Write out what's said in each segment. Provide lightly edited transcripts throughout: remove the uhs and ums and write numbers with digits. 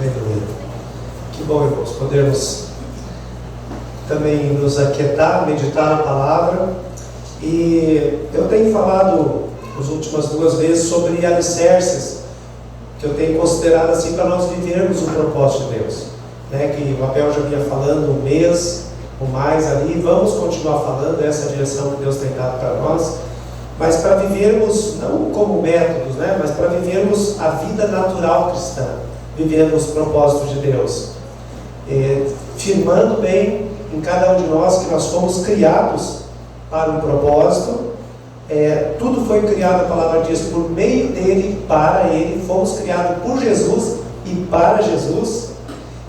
Aleluia. Que bom, irmãos, podermos também nos aquietar, meditar na palavra. E eu tenho falado as últimas 2 vezes sobre alicerces que eu tenho considerado assim para nós vivermos o propósito de Deus, né? Que o Abel já vinha falando 1 mês ou mais ali, vamos continuar falando essa direção que Deus tem dado para nós, mas para vivermos não como métodos, né? Mas para vivermos a vida natural cristã, vivendo os propósitos de Deus, firmando bem em cada um de nós que nós fomos criados para um propósito. Tudo foi criado, a palavra diz, por meio dele, para ele. Fomos criados por Jesus e para Jesus.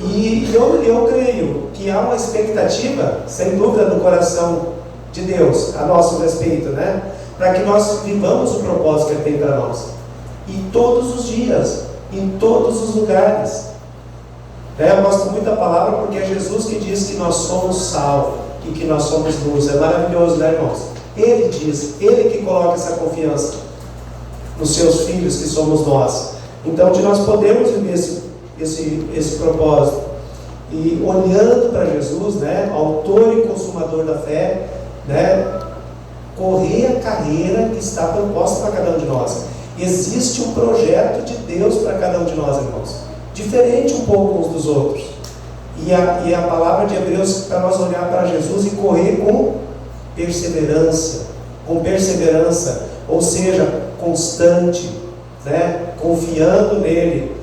E eu creio que há uma expectativa, sem dúvida, no coração de Deus a nosso respeito, né? Para que nós vivamos o propósito que ele tem para nós, e todos os dias, em todos os lugares. Eu gosto muito da palavra porque é Jesus que diz que nós somos sal e que nós somos luz. É maravilhoso, né, irmãos? Ele diz, ele que coloca essa confiança nos seus filhos, que somos nós. Então, de nós podermos viver esse propósito, e olhando para Jesus, né, autor e consumador da fé, né, correr a carreira que está proposta para cada um de nós. Existe um projeto de Deus para cada um de nós, irmãos, diferente um pouco uns dos outros. E a palavra de Hebreus para nós olhar para Jesus e correr com perseverança, ou seja, constante, né? Confiando nele,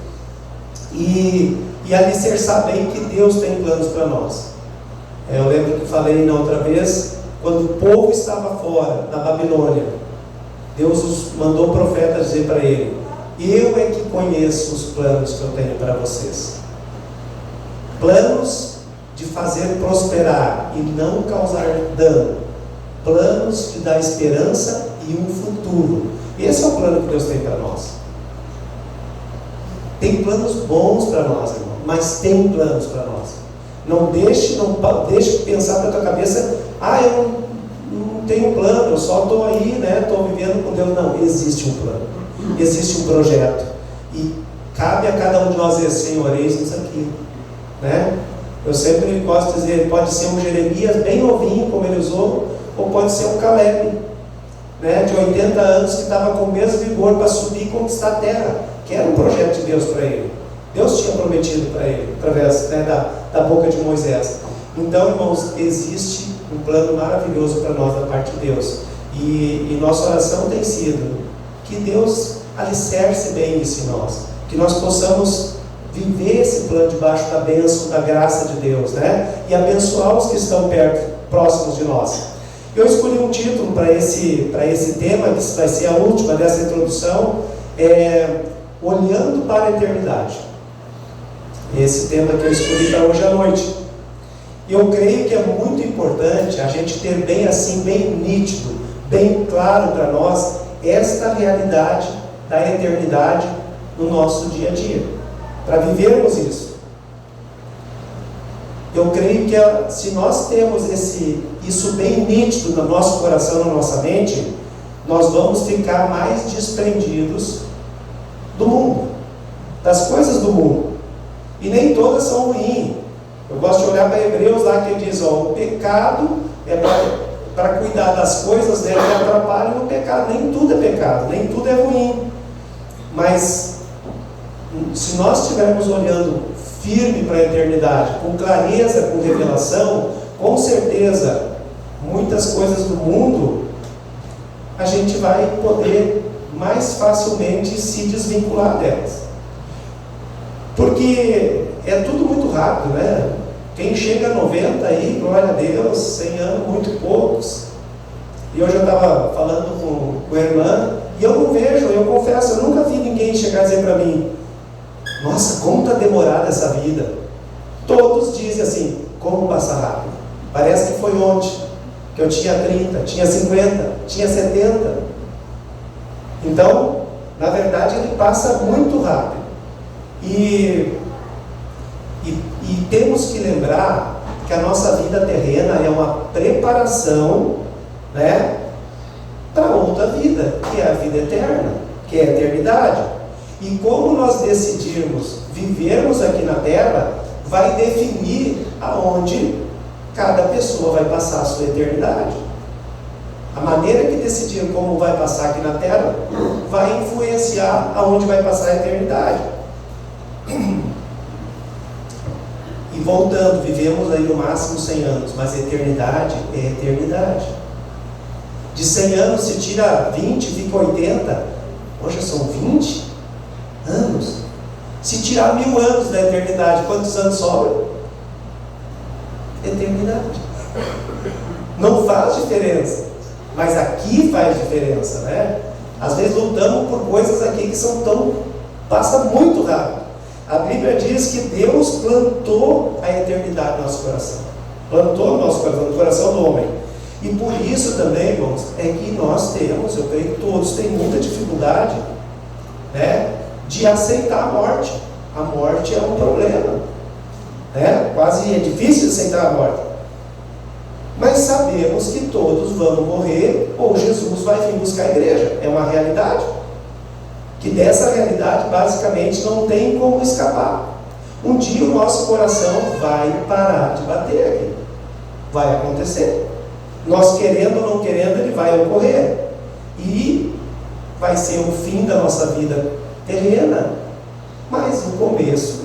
e alicerçar bem que Deus tem planos para nós. Eu lembro que falei na outra vez, quando o povo estava fora, na Babilônia, Deus mandou o profeta dizer para ele: eu é que conheço os planos que eu tenho para vocês, planos de fazer prosperar e não causar dano, planos de dar esperança e um futuro. Esse é o plano que Deus tem para nós. Tem planos bons para nós, irmão, mas tem planos para nós. Não deixe pensar na tua cabeça: eu não tenho plano, eu só estou aí, né? Estou vivendo com Deus. Não, existe um plano, existe um projeto, e cabe a cada um de nós dizer: Senhor, eis isso aqui, né? Eu sempre gosto de dizer, pode ser um Jeremias bem novinho, como ele usou, ou pode ser um Caleb, né, de 80 anos, que estava com o mesmo vigor para subir e conquistar a terra, que era um projeto de Deus para ele. Deus tinha prometido para ele, através, né, da boca de Moisés. Então, irmãos, existe um plano maravilhoso para nós da parte de Deus, e nossa oração tem sido que Deus alicerce bem isso em nós, que nós possamos viver esse plano debaixo da bênção, da graça de Deus, né? E abençoar os que estão perto, próximos de nós. Eu escolhi um título para esse tema, que vai ser a última dessa introdução, Olhando para a Eternidade. Esse tema que eu escolhi para hoje à noite. Eu creio que é muito importante a gente ter bem assim, bem nítido, bem claro para nós, esta realidade da eternidade no nosso dia a dia, para vivermos isso. Eu creio que se nós temos isso bem nítido no nosso coração, na nossa mente, nós vamos ficar mais desprendidos do mundo, das coisas do mundo. E nem todas são ruins. Eu gosto de olhar para Hebreus lá, que ele diz: o pecado é para cuidar das coisas dela que atrapalham o pecado. Nem tudo é pecado, nem tudo é ruim. Mas se nós estivermos olhando firme para a eternidade, com clareza, com revelação, com certeza, muitas coisas do mundo, a gente vai poder mais facilmente se desvincular delas. Porque é tudo muito rápido, né? Quem chega a 90 aí, glória a Deus, 100 anos, muito poucos. E hoje eu estava falando com a irmã, e eu não vejo, eu confesso, eu nunca vi ninguém chegar a dizer para mim: nossa, como está demorada essa vida. Todos dizem assim: como passa rápido. Parece que foi ontem, que eu tinha 30, tinha 50, tinha 70. Então, na verdade, ele passa muito rápido. E temos que lembrar que a nossa vida terrena é uma preparação, né, para segunda vida, que é a vida eterna, que é a eternidade. E como nós decidirmos vivermos aqui na Terra, vai definir aonde cada pessoa vai passar a sua eternidade. A maneira que decidir como vai passar aqui na Terra vai influenciar aonde vai passar a eternidade. E voltando, vivemos aí no máximo 100 anos, mas a eternidade é eternidade. De 100 anos se tira 20, fica 80. Hoje são 20 anos. Se tirar 1000 anos da eternidade, quantos anos sobram? Eternidade. Não faz diferença, mas aqui faz diferença, né? Às vezes lutamos por coisas aqui que passa muito rápido. A Bíblia diz que Deus plantou a eternidade no nosso coração. Plantou no nosso coração, no coração do homem. E por isso também, irmãos, é que nós temos, eu creio que todos têm muita dificuldade, né, de aceitar a morte. A morte é um problema, né? Quase é difícil aceitar a morte. Mas sabemos que todos vamos morrer, ou Jesus vai vir buscar a igreja. É uma realidade. Que dessa realidade basicamente não tem como escapar. Um dia o nosso coração vai parar de bater aqui. Vai acontecer. Nós querendo ou não querendo, ele vai ocorrer. E vai ser o fim da nossa vida terrena, mas o começo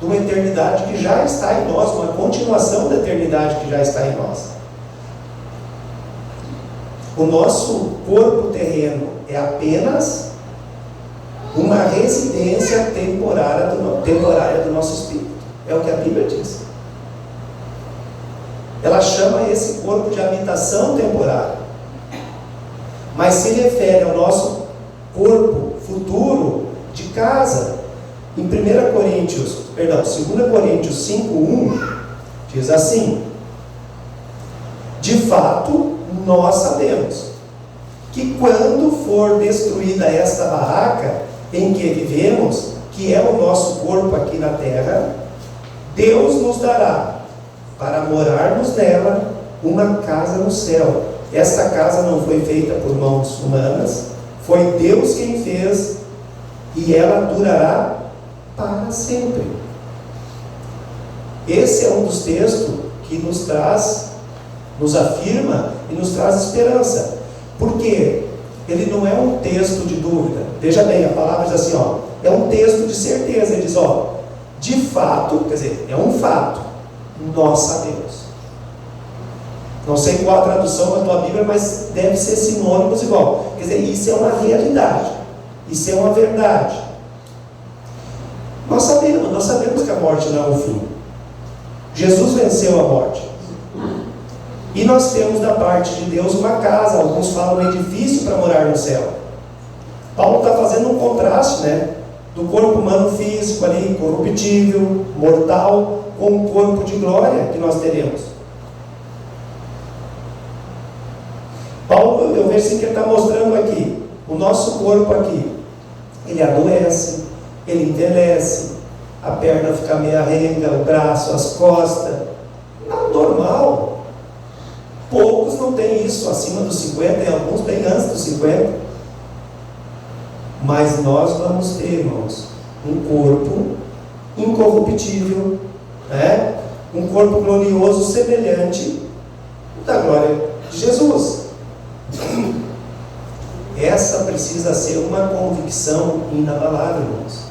de uma eternidade que já está em nós, uma continuação da eternidade que já está em nós. O nosso corpo terreno é apenas uma residência temporária do nosso espírito. É o que a Bíblia diz. Ela chama esse corpo de habitação temporária. Mas se refere ao nosso corpo futuro de casa. Em 2 Coríntios 5:1 diz assim: de fato, nós sabemos que quando for destruída esta barraca em que vivemos, que é o nosso corpo aqui na terra, Deus nos dará, para morarmos nela, uma casa no céu. Esta casa não foi feita por mãos humanas, foi Deus quem fez, e ela durará para sempre. Esse é um dos textos que nos afirma e nos traz esperança. Porque ele não é um texto de dúvida. Veja bem, a palavra diz assim, é um texto de certeza. Ele diz, de fato, quer dizer, é um fato, nós sabemos. Não sei qual a tradução da tua Bíblia, mas deve ser sinônimos igual. Quer dizer, isso é uma realidade, isso é uma verdade. Nós sabemos que a morte não é o fim. Jesus venceu a morte. E nós temos da parte de Deus uma casa, alguns falam um edifício para morar no céu. Paulo está fazendo um contraste, né, do corpo humano físico ali, corruptível, mortal, com o corpo de glória que nós teremos. Paulo, eu vejo assim que ele está mostrando aqui, o nosso corpo aqui, ele adoece, ele envelhece, a perna fica meio arrenga, o braço, as costas, normal. Poucos não têm isso acima dos 50 e alguns bem antes dos 50. Mas nós vamos ter, irmãos, um corpo incorruptível, né? Um corpo glorioso semelhante da glória de Jesus. Essa precisa ser uma convicção inabalável, irmãos.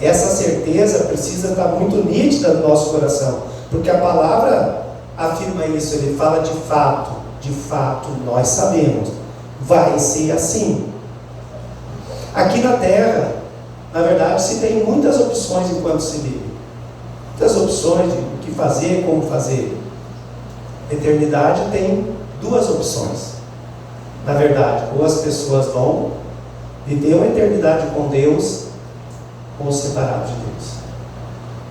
Essa certeza precisa estar muito nítida no nosso coração, porque a palavra afirma isso, ele fala de fato, nós sabemos, vai ser assim. Aqui na terra, na verdade, se tem muitas opções enquanto se vive, muitas opções de o que fazer, como fazer. A eternidade tem duas opções, na verdade, ou as pessoas vão viver uma eternidade com Deus, ou separado de Deus.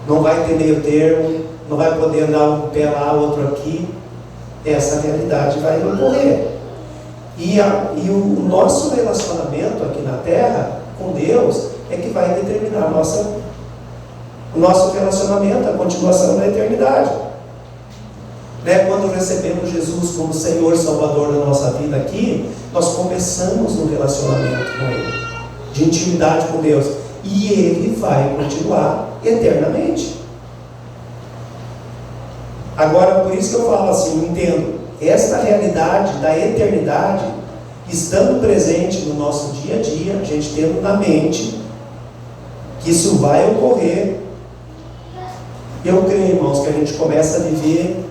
Não vai ter meio termo, não vai poder andar um pé lá, outro aqui. Essa realidade vai ocorrer. E o nosso relacionamento aqui na terra com Deus é que vai determinar o nosso relacionamento, a continuação da eternidade. Né? Quando recebemos Jesus como Senhor e Salvador da nossa vida aqui, nós começamos um relacionamento com Ele, de intimidade com Deus, e Ele vai continuar eternamente. Agora, por isso que eu falo assim, eu entendo, esta realidade da eternidade, estando presente no nosso dia a dia, a gente tendo na mente que isso vai ocorrer, eu creio, irmãos, que a gente começa a viver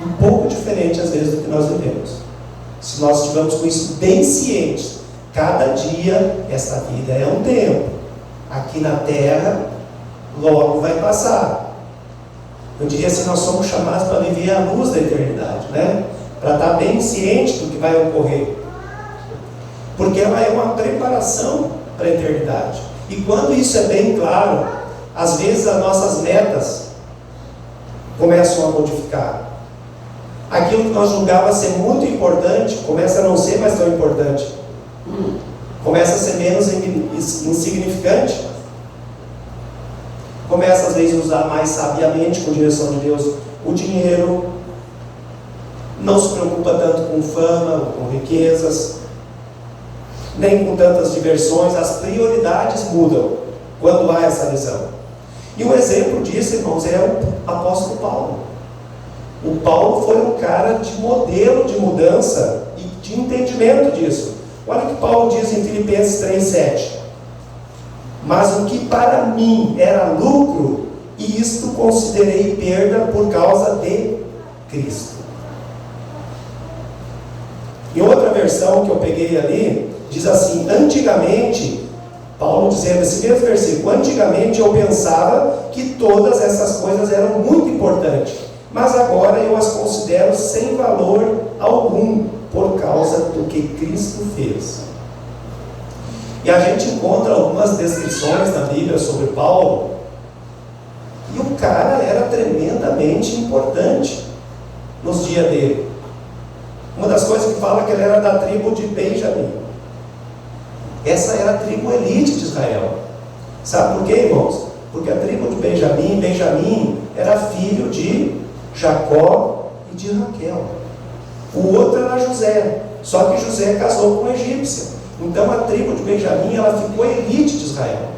um pouco diferente às vezes do que nós vivemos. Se nós estivermos com isso bem cientes, cada dia, esta vida é um tempo, aqui na terra, logo vai passar. Eu diria assim, nós somos chamados para viver a luz da eternidade, né? Para estar bem ciente do que vai ocorrer, porque ela é uma preparação para a eternidade. E quando isso é bem claro, às vezes as nossas metas começam a modificar. Aquilo que nós julgávamos ser muito importante começa a não ser mais tão importante, começa a ser menos insignificante, começa às vezes a usar mais sabiamente, com direção de Deus, o dinheiro, não se preocupa tanto com fama, com riquezas, nem com tantas diversões. As prioridades mudam quando há essa visão. E um exemplo disso, irmãos, é o apóstolo Paulo. O Paulo foi um cara de modelo de mudança e de entendimento disso. Olha o que Paulo diz em Filipenses 3,7: mas o que para mim era lucro, isto considerei perda por causa de Cristo. Em outra versão que eu peguei ali, diz assim: antigamente, Paulo dizendo esse mesmo versículo, antigamente eu pensava que todas essas coisas eram muito importantes, mas agora eu as considero sem valor algum, por causa do que Cristo fez. E a gente encontra algumas descrições na Bíblia sobre Paulo, e o cara era tremendamente importante nos dias dele. Uma das coisas que fala que ele era da tribo de Benjamim. Essa era a tribo elite de Israel. Sabe por quê, irmãos? Porque a tribo de Benjamim era filho de Jacó e de Raquel. O outro era José, só que José casou com uma egípcia. Então a tribo de Benjamim, ela ficou elite de Israel.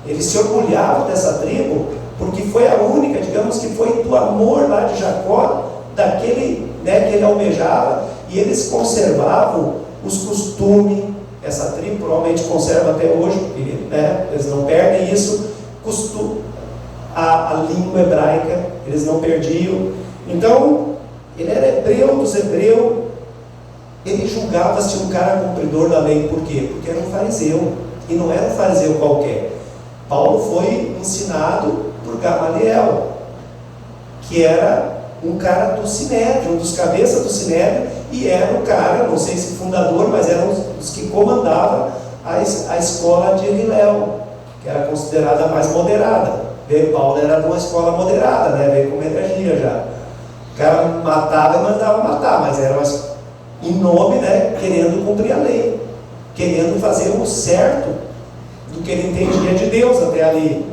Eles se orgulhavam dessa tribo, porque foi a única, digamos que foi do amor lá de Jacó, daquele, né, que ele almejava, e eles conservavam os costumes. Essa tribo provavelmente conserva até hoje, porque, né, eles não perdem isso, a língua hebraica, eles não perdiam. Então, ele era hebreu dos hebreus, ele julgava-se um cara cumpridor da lei. Por quê? Porque era um fariseu, e não era um fariseu qualquer. Paulo foi ensinado por Gamaliel, que era um cara do Sinédrio, um dos cabeças do Sinédrio, e era o cara, não sei se fundador, mas era um dos que comandava a escola de Hillel, que era considerada a mais moderada. Paulo era de uma escola moderada, né? Veio com energia já. O cara matava e mandava matar, mas era em nome, né, querendo cumprir a lei, querendo fazer o certo do que ele entendia de Deus até ali.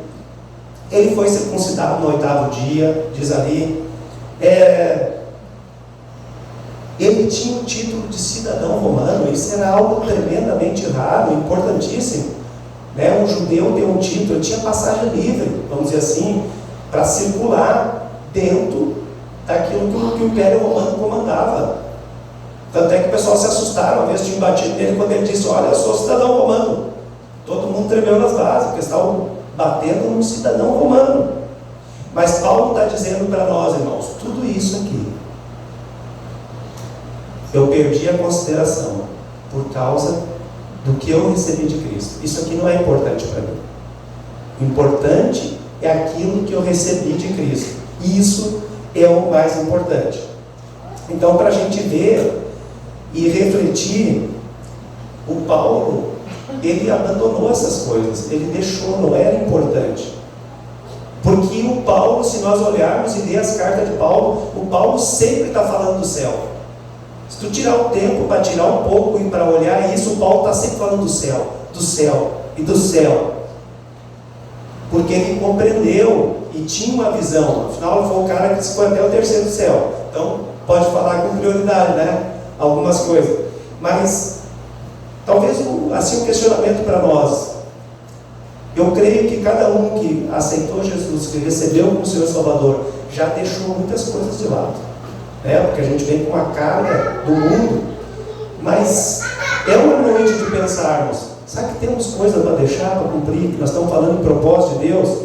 Ele foi circuncidado no 8º dia, diz ali. Ele tinha o título de cidadão romano. Isso era algo tremendamente raro, importantíssimo, né? Um judeu ter um título, ele tinha passagem livre, vamos dizer assim, para circular dentro daquilo que o Império Romano comandava. Tanto é que o pessoal se assustaram, uma vez tinha batido nele quando ele disse: olha, eu sou cidadão romano. Todo mundo tremeu nas bases, porque estavam batendo num cidadão romano. Mas Paulo está dizendo para nós, irmãos, tudo isso aqui eu perdi a consideração por causa do que eu recebi de Cristo. Isso aqui não é importante para mim. O importante é aquilo que eu recebi de Cristo. Isso é o mais importante. Então, para a gente ver e refletir, o Paulo, ele abandonou essas coisas, ele deixou, não era importante. Porque o Paulo, se nós olharmos e ler as cartas de Paulo, o Paulo sempre está falando do céu. Se tu tirar o tempo para tirar um pouco e para olhar isso, o Paulo está sempre falando do céu e do céu. Porque ele compreendeu e tinha uma visão. Afinal, ele foi o cara que foi até o 3º céu. Então, pode falar com prioridade, né? Algumas coisas. Mas, talvez, assim, um questionamento para nós. Eu creio que cada um que aceitou Jesus, que recebeu como Senhor Salvador, já deixou muitas coisas de lado, né? Porque a gente vem com uma carga do mundo, mas é uma noite de pensarmos, sabe que temos coisas para deixar, para cumprir, que nós estamos falando em propósito de Deus,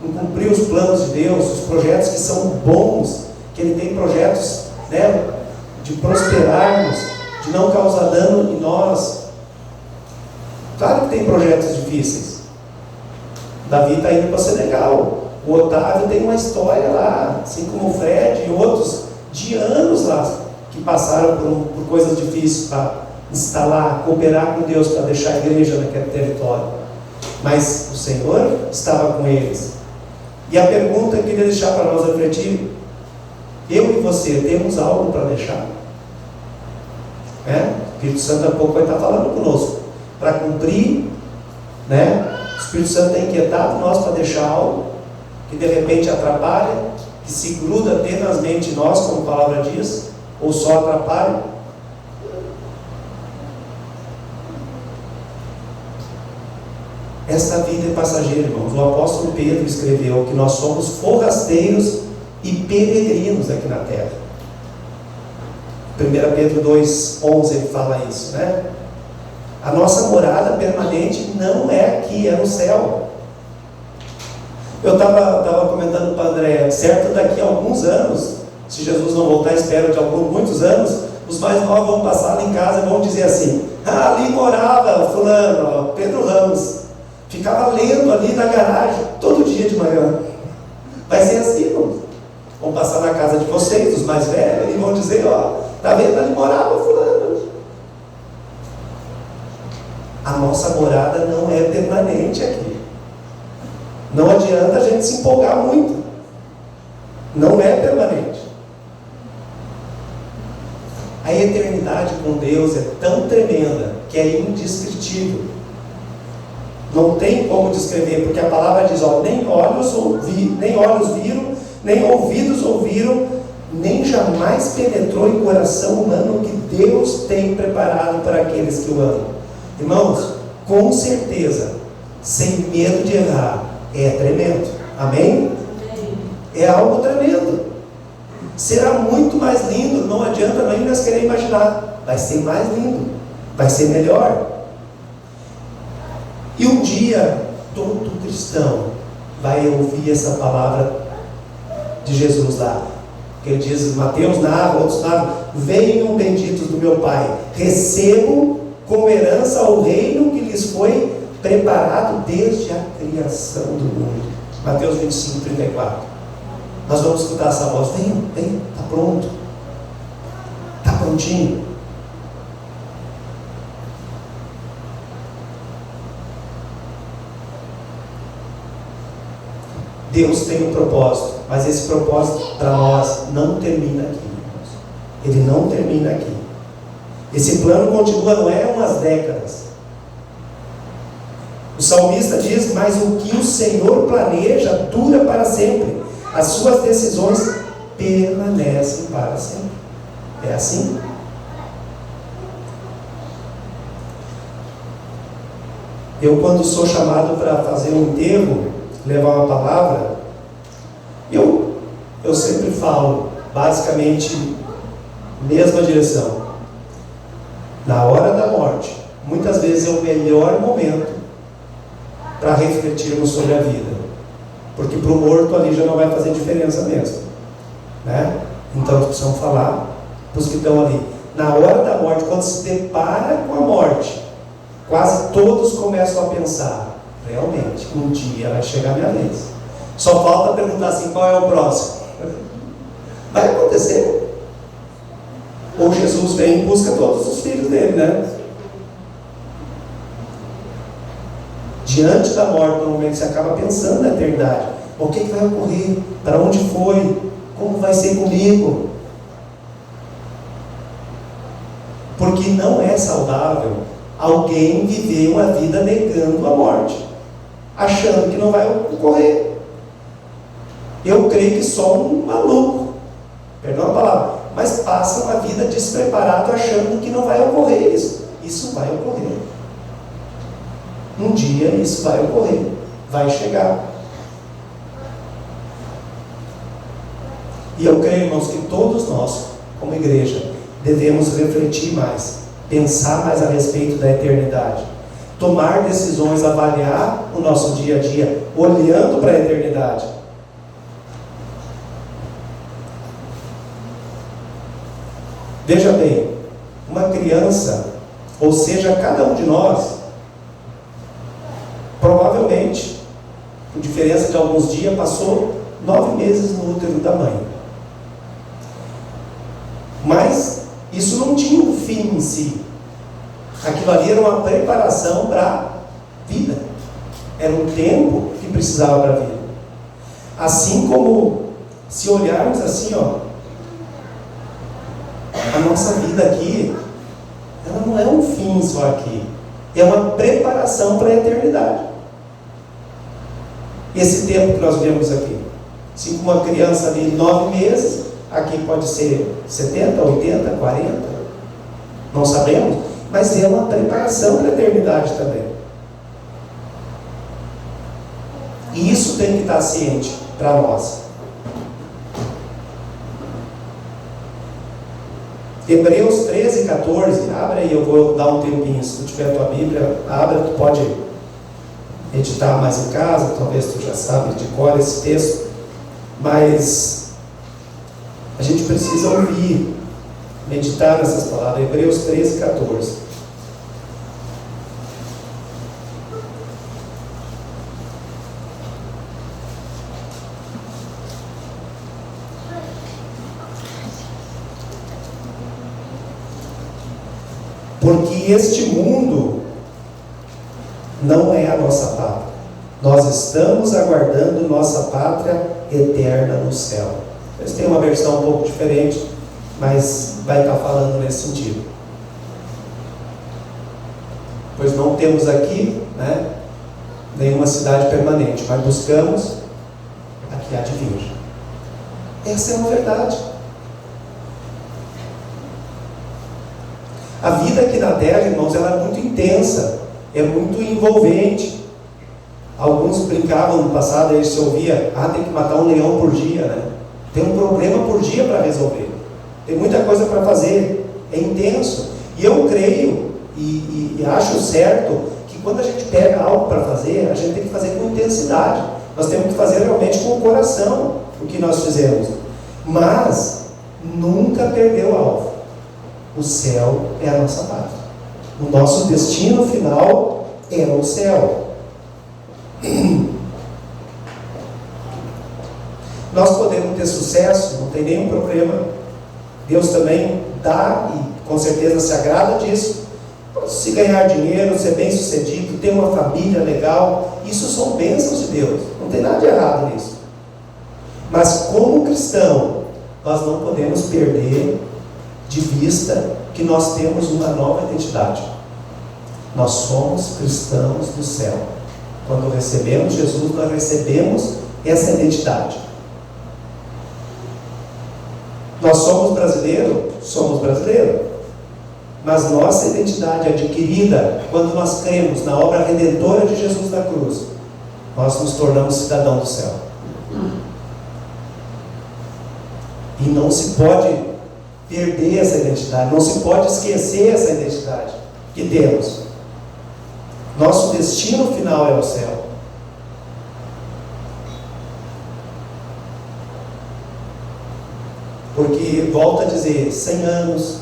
em cumprir os planos de Deus, os projetos que são bons, que Ele tem projetos, né, de prosperarmos, de não causar dano em nós. Claro que tem projetos difíceis. Davi está indo para Senegal. O Otávio tem uma história lá, assim como o Fred e outros, de anos lá, que passaram por coisas difíceis para instalar, cooperar com Deus para deixar a igreja naquele território. Mas o Senhor estava com eles. E a pergunta que eu queria deixar para nós refletir: eu e você temos algo para deixar? O Espírito Santo há pouco vai estar falando conosco para cumprir, né? O Espírito Santo tem inquietado nós para deixar algo que de repente atrapalha, que se gruda tenazmente em nós, como a palavra diz, ou só atrapalha. Esta vida é passageira, irmãos. O apóstolo Pedro escreveu que nós somos forrasteiros e peregrinos aqui na terra. 1 Pedro 2,11 ele fala isso, né? A nossa morada permanente não é aqui, é no céu. Eu estava comentando para a André, certo, daqui a alguns anos, se Jesus não voltar, espero de muitos anos, os mais novos vão passar lá em casa e vão dizer assim: ali morava fulano, Pedro Ramos, ficava lendo ali na garagem, todo dia de manhã. Vai ser assim, irmãos. Vão passar na casa de vocês, os mais velhos, e vão dizer: tá vendo, ali morava fulano. A nossa morada não é permanente aqui. Não adianta a gente se empolgar muito. Não é permanente. A eternidade com Deus é tão tremenda que é indescritível. Não tem como descrever, porque a palavra diz: nem olhos viram, nem ouvidos ouviram, nem jamais penetrou em coração humano o que Deus tem preparado para aqueles que o amam. Irmãos, com certeza, sem medo de errar, é tremendo. Amém? É algo tremendo. Será muito mais lindo, não adianta nem nós querer imaginar. Vai ser mais lindo, vai ser melhor. E um dia, todo cristão vai ouvir essa palavra de Jesus lá. Que ele diz, Mateus narra, outros narram: venham benditos do meu Pai, recebam como herança o reino que lhes foi preparado desde a criação do mundo. Mateus 25, 34. Nós vamos escutar essa voz: venham, está pronto, está prontinho. Deus tem um propósito, mas esse propósito para nós não termina aqui, irmãos. Ele não termina aqui. Esse plano continua, não é umas décadas. O salmista diz: mas o que o Senhor planeja dura para sempre, as suas decisões permanecem para sempre. É assim? Eu, quando sou chamado para fazer um enterro, levar uma palavra, eu sempre falo basicamente mesma direção. Na hora da morte, muitas vezes é o melhor momento para refletirmos sobre a vida, porque para o morto ali já não vai fazer diferença mesmo, né? Então precisamos falar para os que estão ali. Na hora da morte, quando se depara com a morte, quase todos começam a pensar: realmente, um dia vai chegar a minha vez. Só falta perguntar assim: qual é o próximo? Vai acontecer. Ou Jesus vem e busca todos os filhos dele, né? Diante da morte, normalmente você acaba pensando na eternidade. O que vai ocorrer? Para onde foi? Como vai ser comigo? Porque não é saudável alguém viver uma vida negando a morte, achando que não vai ocorrer. Eu creio que só um maluco, perdão a palavra, mas passam a vida despreparado, achando que não vai ocorrer isso. Isso vai ocorrer. Um dia isso vai ocorrer, vai chegar. E eu creio, irmãos, que todos nós, como igreja, devemos refletir mais, pensar mais a respeito da eternidade, tomar decisões, avaliar o nosso dia a dia, olhando para a eternidade. Veja bem, uma criança, ou seja, cada um de nós, provavelmente, por diferença de alguns dias, passou 9 meses no útero da mãe. Mas isso não tinha um fim em si. Aquilo ali era uma preparação para a vida. Era um tempo que precisava para a vida. Assim como, se olharmos assim, a nossa vida aqui, ela não é um fim só aqui. É uma preparação para a eternidade. Esse tempo que nós vemos aqui. Assim como uma criança ali, 9 meses, aqui pode ser 70, 80, 40, não sabemos, mas é uma preparação para a eternidade também. E isso tem que estar ciente para nós. Hebreus 13, 14, abre aí, eu vou dar um tempinho, se tu tiver a tua Bíblia, abre, tu pode meditar mais em casa, talvez tu já sabe de cor esse texto, mas a gente precisa ouvir, meditar nessas palavras. Hebreus 13, 14. Porque este mundo não é a nossa pátria. Nós estamos aguardando nossa pátria eterna no céu. Eles têm uma versão um pouco diferente, mas vai estar falando nesse sentido. Pois não temos aqui, nenhuma cidade permanente, mas buscamos a que há de vir. Essa é uma verdade. A vida aqui na Terra, irmãos, ela é muito intensa, é muito envolvente. Alguns brincavam no passado, aí se ouvia, tem que matar um leão por dia, né? Tem um problema por dia para resolver. Tem muita coisa para fazer. É intenso. E eu creio e acho certo que quando a gente pega algo para fazer, a gente tem que fazer com intensidade. Nós temos que fazer realmente com o coração o que nós fizemos. Mas nunca perder o alvo. O céu é a nossa pátria. O nosso destino final é o céu. Nós podemos ter sucesso, não tem nenhum problema. Deus também dá e com certeza se agrada disso. Se ganhar dinheiro, ser bem sucedido, ter uma família legal, isso são bênçãos de Deus. Não tem nada de errado nisso. Mas como cristão, nós não podemos perder de vista que nós temos uma nova identidade. Nós somos cristãos do céu. Quando recebemos Jesus, nós recebemos essa identidade. Nós somos brasileiros? Somos brasileiros. Mas nossa identidade adquirida quando nós cremos na obra redentora de Jesus na cruz, nós nos tornamos cidadãos do céu. E não se pode perder essa identidade, não se pode esquecer essa identidade que temos. Nosso destino final é o céu. Porque, volto a dizer, 100 anos,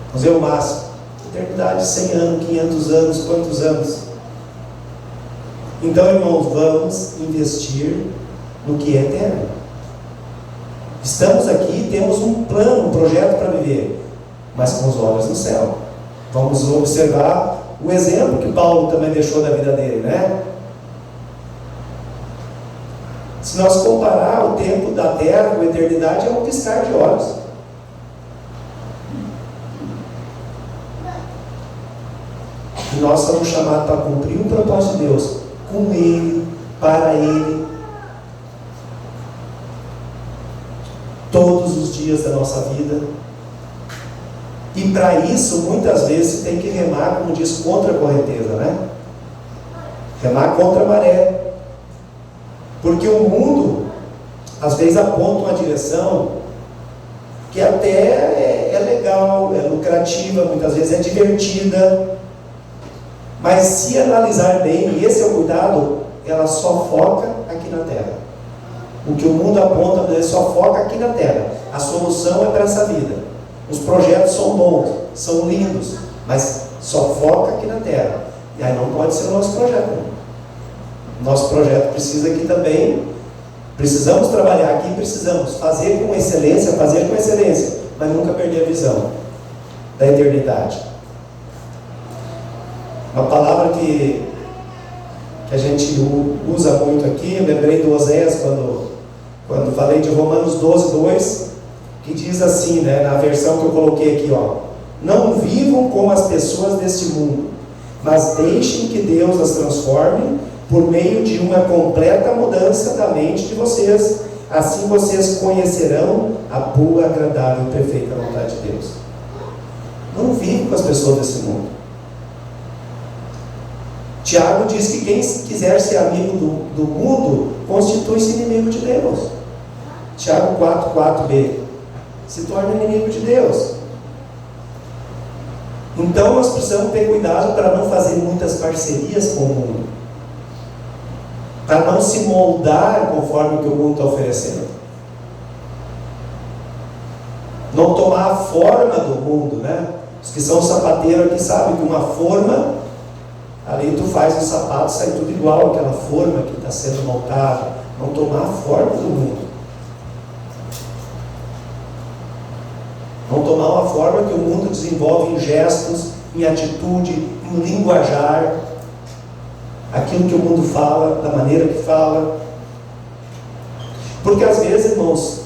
vamos ver o máximo, eternidade, 100 anos, 500 anos, quantos anos? Então, irmãos, vamos investir no que é eterno. Estamos aqui, temos um plano, um projeto para viver, mas com os olhos no céu. Vamos observar o exemplo que Paulo também deixou da vida dele, Se nós comparar o tempo da terra com a eternidade, é um piscar de olhos. E nós somos chamados para cumprir o propósito de Deus, com Ele, para Ele. dias da nossa vida. E para isso, muitas vezes, tem que remar, como diz, contra a correnteza, né? Remar contra a maré. Porque o mundo, às vezes, aponta uma direção que até é legal, é lucrativa, muitas vezes é divertida. Mas se analisar bem, e esse é o cuidado, ela só foca aqui na Terra. O que o mundo aponta, ele só foca aqui na Terra. A solução é para essa vida. Os projetos são bons, são lindos, mas só foca aqui na Terra. E aí não pode ser o nosso projeto. Nosso projeto precisa aqui também. Precisamos trabalhar aqui, precisamos fazer com excelência, mas nunca perder a visão da eternidade. Uma palavra que a gente usa muito aqui, eu lembrei do Oséias quando falei de Romanos 12:2, que diz assim, né, na versão que eu coloquei aqui, ó: não vivam como as pessoas deste mundo, mas deixem que Deus as transforme por meio de uma completa mudança da mente de vocês. Assim vocês conhecerão a boa, agradável e perfeita vontade de Deus. Não vivam com as pessoas desse mundo. Tiago diz que quem quiser ser amigo do mundo constitui-se inimigo de Deus. Tiago 4:4b. Se torna inimigo de Deus. Então nós precisamos ter cuidado para não fazer muitas parcerias com o mundo, para não se moldar conforme o que o mundo está oferecendo, não tomar a forma do mundo, né? Os que são sapateiros aqui sabem que uma forma, ali tu faz um sapato, sai tudo igual, aquela forma que está sendo montada. Não tomar a forma do mundo, não tomar uma forma que o mundo desenvolve em gestos, em atitude, em linguajar, aquilo que o mundo fala, da maneira que fala. Porque às vezes, irmãos,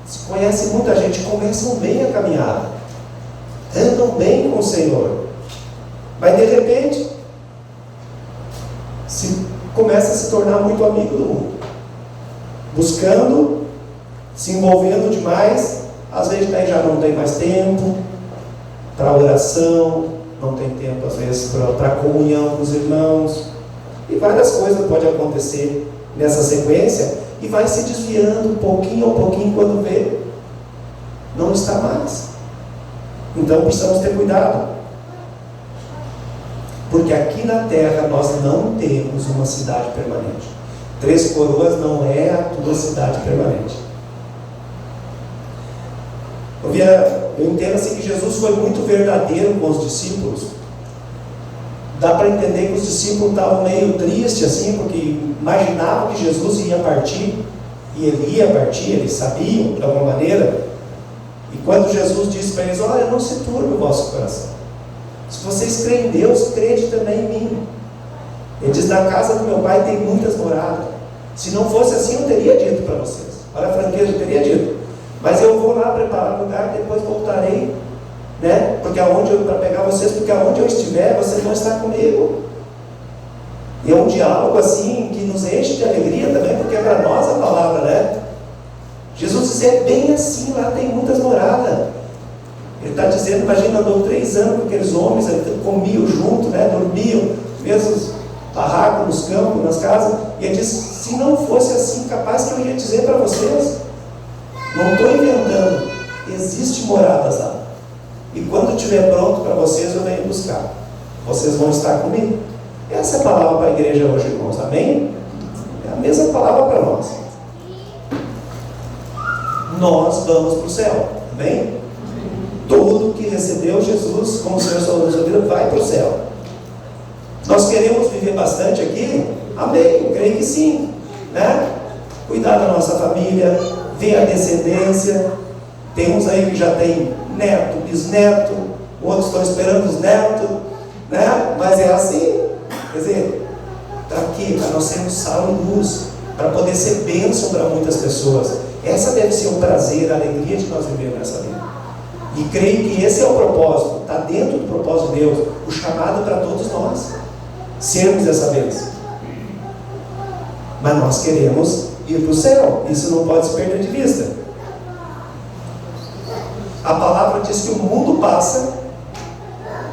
se conhece muita gente, começam bem a caminhada, andam bem com o Senhor, mas de repente começa a se tornar muito amigo do mundo, buscando, se envolvendo demais. Às vezes daí já não tem mais tempo para oração, não tem tempo às vezes para comunhão com os irmãos, e várias coisas podem acontecer nessa sequência, e vai se desviando pouquinho a pouquinho, quando vê, não está mais. Então precisamos ter cuidado, porque aqui na terra nós não temos uma cidade permanente. Três Coroas não é a tua cidade permanente. Eu entendo assim que Jesus foi muito verdadeiro com os discípulos. Dá para entender que os discípulos estavam meio tristes assim, porque imaginavam que Jesus ia partir, e ele ia partir, eles sabiam de alguma maneira. E quando Jesus disse para eles: olha, não se turbe o vosso coração, se vocês creem em Deus, crede também em mim. Ele diz: na casa do meu pai tem muitas moradas. Se não fosse assim, eu teria dito para vocês. Olha a franqueza, eu teria dito. Mas eu vou lá preparar um lugar, depois voltarei, né? Para pegar vocês, porque aonde eu estiver, vocês vão estar comigo. E é um diálogo assim que nos enche de alegria também, porque é para nós a palavra, né? Jesus diz: é bem assim, lá tem muitas moradas. Ele está dizendo, imagina, andou 3 anos com aqueles homens, comiam junto, né? Dormiam, mesmo barracos nos campos, nas casas. E ele diz: se não fosse assim, capaz que eu ia dizer para vocês. Não estou inventando, existe moradas lá. E quando estiver pronto para vocês, eu venho buscar. Vocês vão estar comigo. Essa é a palavra para a igreja hoje, irmãos. Amém? É a mesma palavra para nós. Nós vamos para o céu. Amém? Todo que recebeu Jesus como Senhor Salvador da sua vida vai para o céu. Nós queremos viver bastante aqui? Amém? Eu creio que sim, né? Cuidar da nossa família, ver a descendência. Tem uns aí que já tem neto, bisneto, outros estão esperando os netos, né? Mas é assim. Quer dizer, para quê? Para nós sermos sal e luz, para poder ser bênção para muitas pessoas. Essa deve ser o prazer, a alegria de nós vivermos nessa vida. E creio que esse é o propósito, está dentro do propósito de Deus, o chamado para todos nós, sermos essa bênção. Mas nós queremos ir para o céu, isso não pode se perder de vista. A palavra diz que o mundo passa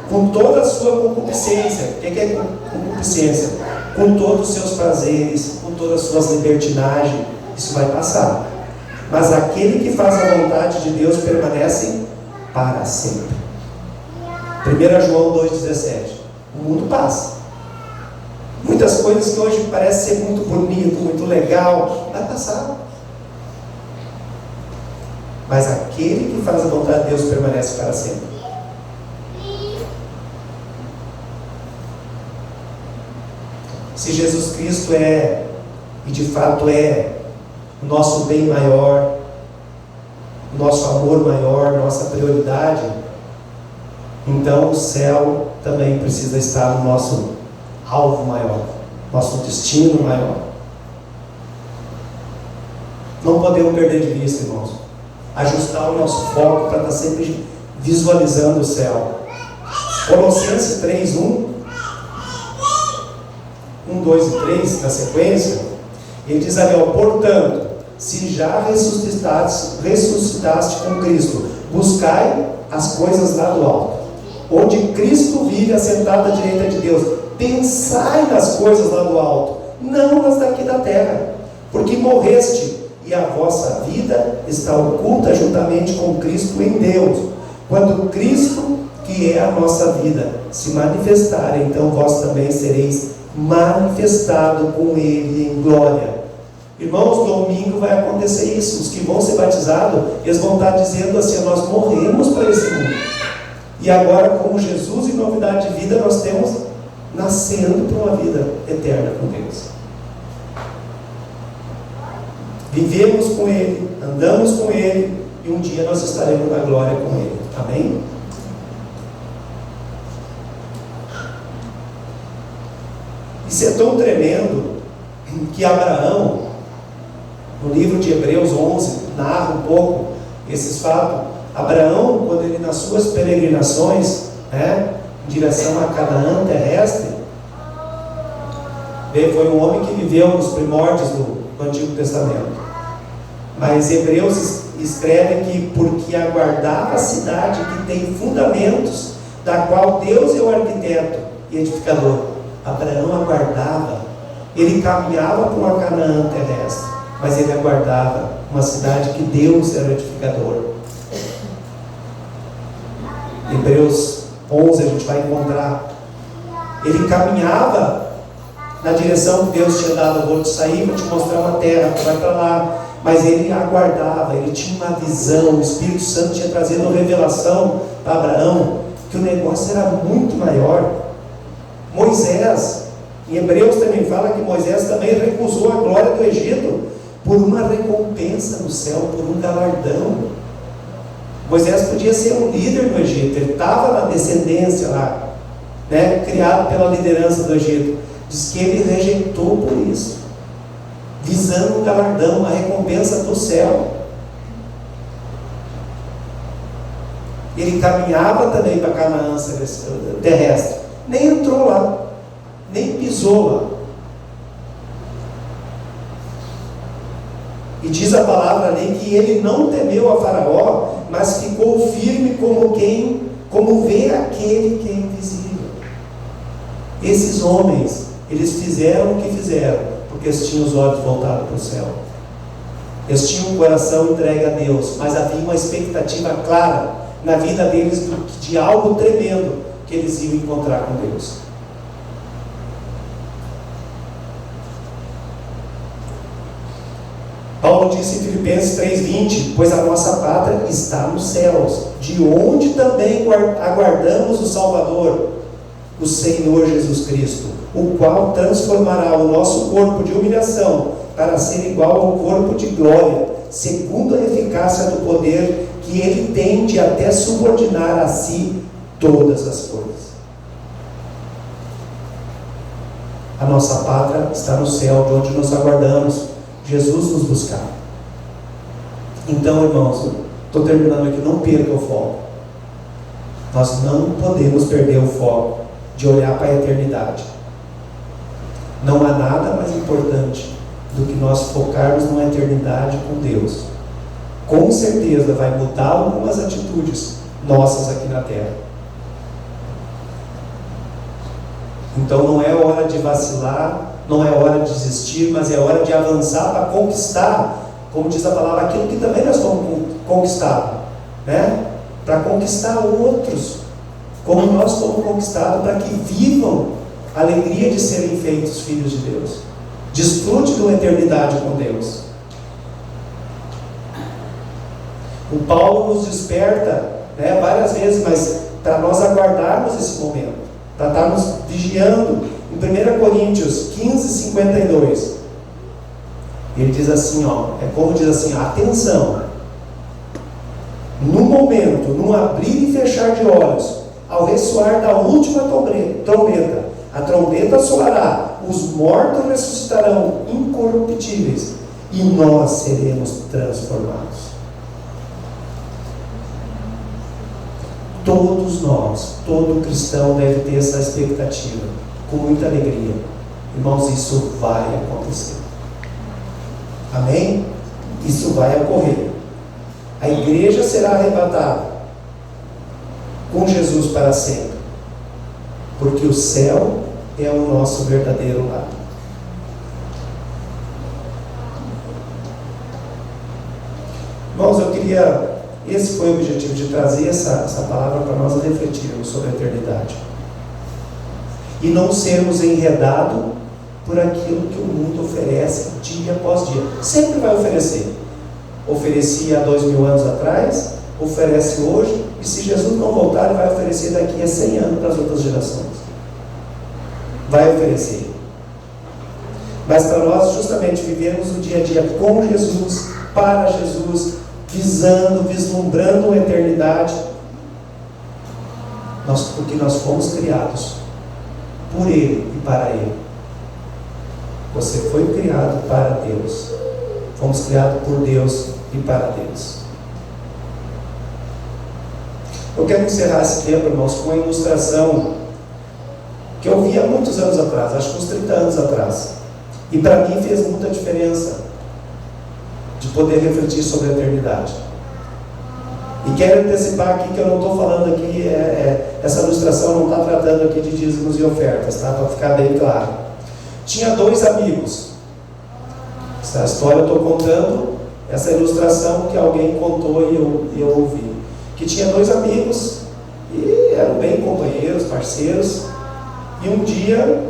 com toda a sua concupiscência. O que é concupiscência? Com todos os seus prazeres, com todas as suas libertinagens. Isso vai passar. Mas aquele que faz a vontade de Deus permanece para sempre. 1 João 2,17. O mundo passa. Muitas coisas que hoje parecem ser muito bonito, muito legal, vai passar. Mas aquele que faz a vontade de Deus permanece para sempre. Se Jesus Cristo é, e de fato é, o nosso bem maior, o nosso amor maior, nossa prioridade, então o céu também precisa estar no nosso alvo maior, nosso destino maior. Não podemos perder de vista, irmãos. Ajustar o nosso foco para estar sempre visualizando o céu. Colossenses 3, 1, 2 e 3, na sequência, ele diz ali, portanto, se já ressuscitaste com Cristo, buscai as coisas lá do alto, onde Cristo vive assentado à direita de Deus. Pensai nas coisas lá do alto, não nas daqui da terra, porque morreste, e a vossa vida está oculta juntamente com Cristo em Deus. Quando Cristo, que é a nossa vida, se manifestar, então vós também sereis manifestado com Ele em glória. Irmãos, domingo vai acontecer isso. Os que vão ser batizados, eles vão estar dizendo assim: nós morremos para esse mundo, e agora, como Jesus em novidade de vida, nós temos nascendo para uma vida eterna com Deus. Vivemos com Ele, andamos com Ele, e um dia nós estaremos na glória com Ele. Amém? Isso é tão tremendo que Abraão, no livro de Hebreus 11, narra um pouco esses fatos. Abraão, quando ele nas suas peregrinações, em direção a Canaã terrestre, foi um homem que viveu nos primórdios do Antigo Testamento. Mas Hebreus escreve que porque aguardava a cidade que tem fundamentos, da qual Deus é o arquiteto e edificador. Abraão aguardava, ele caminhava para uma Canaã terrestre, mas ele aguardava uma cidade que Deus era o edificador. Hebreus 11 a gente vai encontrar, ele caminhava na direção que Deus tinha dado: eu vou te sair, vou te mostrar uma terra, tu vai para lá. Mas ele aguardava, ele tinha uma visão, o Espírito Santo tinha trazido uma revelação para Abraão, que o negócio era muito maior. Moisés, em Hebreus também fala que Moisés também recusou a glória do Egito por uma recompensa no céu, por um galardão. Moisés podia ser um líder no Egito, ele estava na descendência lá, criado pela liderança do Egito. Diz que ele rejeitou por isso, visando um galardão, a recompensa do céu. Ele caminhava também para Canaã terrestre, nem entrou lá, nem pisou lá. E diz a palavra ali que ele não temeu a Faraó, mas ficou firme como vê aquele que é invisível. Esses homens, eles fizeram o que fizeram, porque eles tinham os olhos voltados para o céu. Eles tinham um coração entregue a Deus, mas havia uma expectativa clara na vida deles de algo tremendo que eles iam encontrar com Deus. Paulo disse em Filipenses 3,20: pois a nossa pátria está nos céus, de onde também aguardamos o Salvador, o Senhor Jesus Cristo, o qual transformará o nosso corpo de humilhação para ser igual ao corpo de glória, segundo a eficácia do poder que Ele tem de até subordinar a si todas as coisas. A nossa pátria está no céu, de onde nós aguardamos Jesus nos buscar. Então, irmãos, estou terminando aqui, não perca o foco. Nós não podemos perder o foco de olhar para a eternidade. Não há nada mais importante do que nós focarmos numa eternidade com Deus. com certeza vai mudar algumas atitudes nossas aqui na terra. Então não é hora de vacilar, não é hora de desistir, mas é hora de avançar para conquistar, como diz a palavra, aquilo que também nós fomos conquistados, né? Para conquistar outros, como nós fomos conquistados, para que vivam a alegria de serem feitos filhos de Deus. Desfrute de uma eternidade com Deus. O Paulo nos desperta, né, várias vezes, mas para nós aguardarmos esse momento, para estarmos vigiando. Em 1 Coríntios 15, 52, ele diz assim, é como diz assim, atenção, no momento, no abrir e fechar de olhos, ao ressoar da última trombeta, a trombeta soará, os mortos ressuscitarão incorruptíveis, e nós seremos transformados. Todos nós, todo cristão deve ter essa expectativa, com muita alegria. Irmãos, isso vai acontecer. Amém? Isso vai ocorrer. A igreja será arrebatada com Jesus para sempre, porque o céu é o nosso verdadeiro lar. Irmãos, esse foi o objetivo de trazer essa palavra para nós refletirmos sobre a eternidade e não sermos enredados por aquilo que o mundo oferece dia após dia. Sempre vai oferecer. Oferecia há 2000 anos atrás, oferece hoje, e se Jesus não voltar, ele vai oferecer daqui a 100 anos para as outras gerações. Vai oferecer. Mas para nós, justamente, vivermos o dia a dia com Jesus, para Jesus, vislumbrando a eternidade, porque nós fomos criados por Ele e para Ele. Você foi criado para Deus. Fomos criados por Deus e para Deus. Eu quero encerrar esse tempo, irmãos, com uma ilustração que eu vi há muitos anos atrás, acho que uns 30 anos atrás. E para mim fez muita diferença de poder refletir sobre a eternidade. E quero antecipar aqui que eu não estou falando aqui, essa ilustração não está tratando aqui de dízimos e ofertas, tá? Para ficar bem claro. Tinha 2 amigos. Essa história eu estou contando, essa ilustração que alguém contou e eu ouvi. Que tinha 2 amigos, e eram bem companheiros, parceiros, e um dia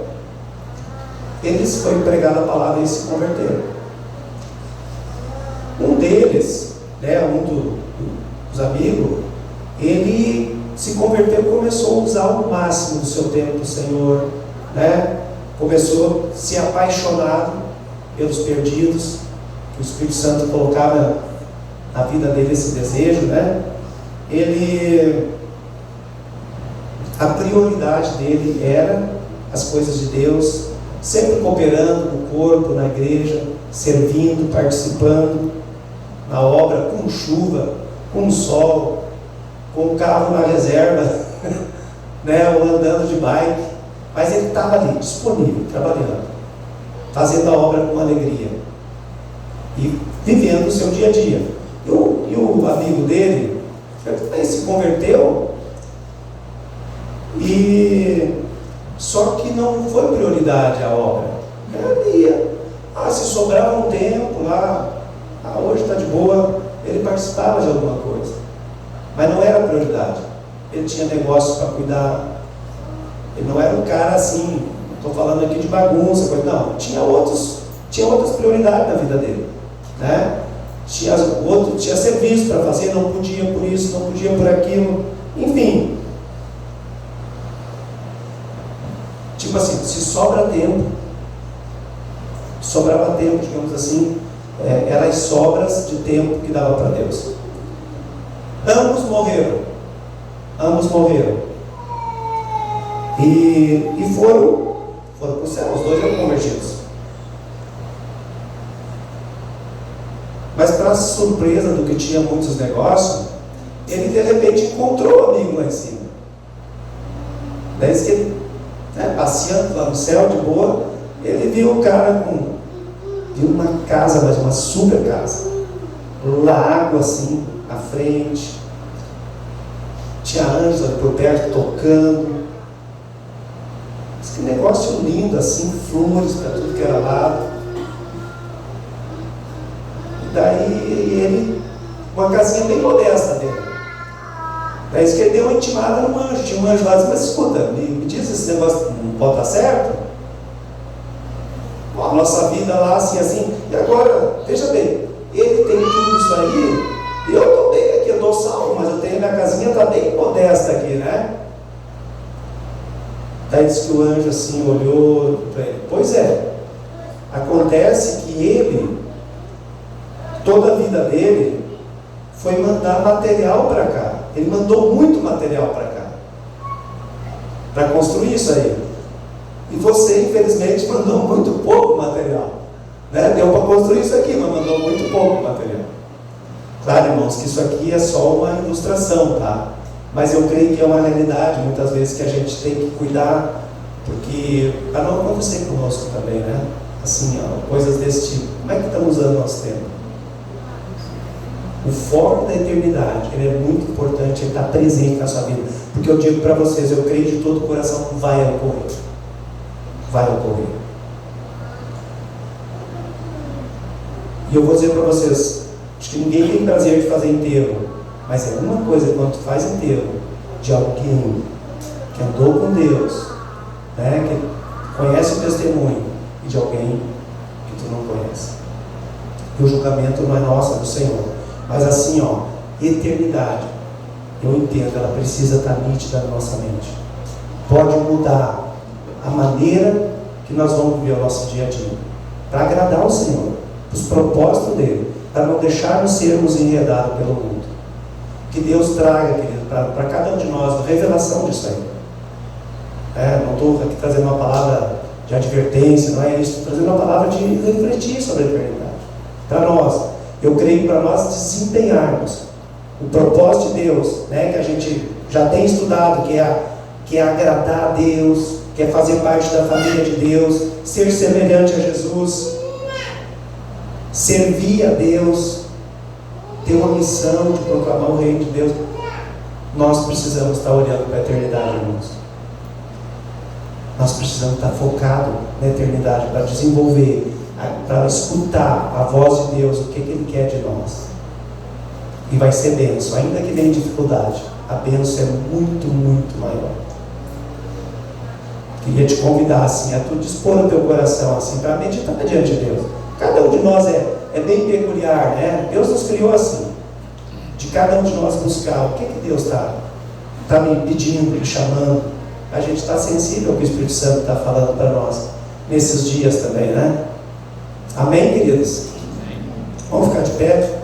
eles foram pregar a palavra e se converteram. Um deles, né, dos amigos, ele se converteu e começou a usar o máximo do seu tempo para o Senhor, né? Começou a se apaixonar pelos perdidos, que o Espírito Santo colocava na vida dele esse desejo, né? A prioridade dele era as coisas de Deus, sempre cooperando no corpo, na igreja, servindo, participando na obra, com chuva, com sol, com o carro na reserva, né, ou andando de bike, mas ele estava ali, disponível, trabalhando, fazendo a obra com alegria e vivendo o seu dia a dia. E o amigo dele se converteu, só que não foi prioridade a obra. Ele ia, se sobrava um tempo lá, hoje está de boa, ele participava de alguma coisa, mas não era prioridade. Ele tinha negócios para cuidar, ele não era um cara assim, estou falando aqui de bagunça, não, tinha outras prioridades na vida dele, né? Tinha serviço para fazer, não podia por isso, não podia por aquilo, enfim. Tipo assim, se sobrava tempo, digamos assim, eram as sobras de tempo que dava para Deus. Ambos morreram. E foram para o céu, os 2 eram convertidos. Mas para surpresa do que tinha muitos negócios, ele de repente encontrou o amigo lá em cima. Daí que ele, passeando lá no céu de boa, ele viu o cara viu uma casa, mas uma super casa, lago assim, à frente. Tinha anjos ali por perto tocando. Que negócio lindo assim, flores para tudo que era lado. E daí ele, uma casinha bem modesta dele. Daí que ele deu uma intimada no anjo. Tinha um anjo lá e disse: mas escuta, me diz, esse negócio não pode dar certo? A nossa vida lá assim, e agora, veja bem, ele tem tudo isso aí, e eu estou bem aqui, eu estou salvo, mas eu tenho, minha casinha está bem modesta aqui, né? Daí diz que o anjo assim olhou para ele. Pois é, acontece que ele, toda a vida dele, foi mandar material para cá. Ele mandou muito material para cá, para construir isso aí. E você, infelizmente, mandou muito pouco material, né? Deu para construir isso aqui, mas mandou muito pouco material. Claro, irmãos, que isso aqui é só uma ilustração, tá? Mas eu creio que é uma realidade, muitas vezes, que a gente tem que cuidar, porque para não acontecer conosco também, né? Assim, ó, coisas desse tipo. Como é que estamos usando o nosso tempo? O foco da eternidade, ele é muito importante, ele está presente na sua vida. Porque eu digo para vocês, eu creio de todo o coração que vai ocorrer. Vai ocorrer. E eu vou dizer para vocês, acho que ninguém tem prazer de fazer enterro, mas é uma coisa quando tu faz enterro de alguém que andou com Deus, né, que conhece o testemunho, e de alguém que tu não conhece. E o julgamento não é nosso, é do Senhor. Mas assim, ó, eternidade, eu entendo, ela precisa estar nítida na nossa mente. Pode mudar a maneira que nós vamos viver o nosso dia a dia, para agradar o Senhor, os propósitos dele, para não deixarmos sermos enredados pelo mundo. Que Deus traga, querido, para cada um de nós, a revelação disso aí. Não estou aqui trazendo uma palavra de advertência, não é isso, estou trazendo uma palavra de refletir sobre a eternidade. Para nós, eu creio, para nós desempenharmos o propósito de Deus, né, que a gente já tem estudado, que é agradar a Deus, que é fazer parte da família de Deus, ser semelhante a Jesus, servir a Deus, ter uma missão de proclamar o reino de Deus. Nós precisamos estar olhando para a eternidade, irmãos. Nós precisamos estar focados na eternidade, para desenvolver, para escutar a voz de Deus, o que Ele quer de nós. E vai ser bênção, ainda que venha dificuldade, a bênção é muito, muito maior. Queria te convidar assim, a tu dispor o teu coração assim, para meditar diante de Deus. Cada um de nós é bem peculiar, né? Deus nos criou assim, de cada um de nós buscar o que Deus está me pedindo, me chamando. A gente está sensível ao que o Espírito Santo está falando para nós nesses dias também, né? Amém, queridos? Vamos ficar de pé.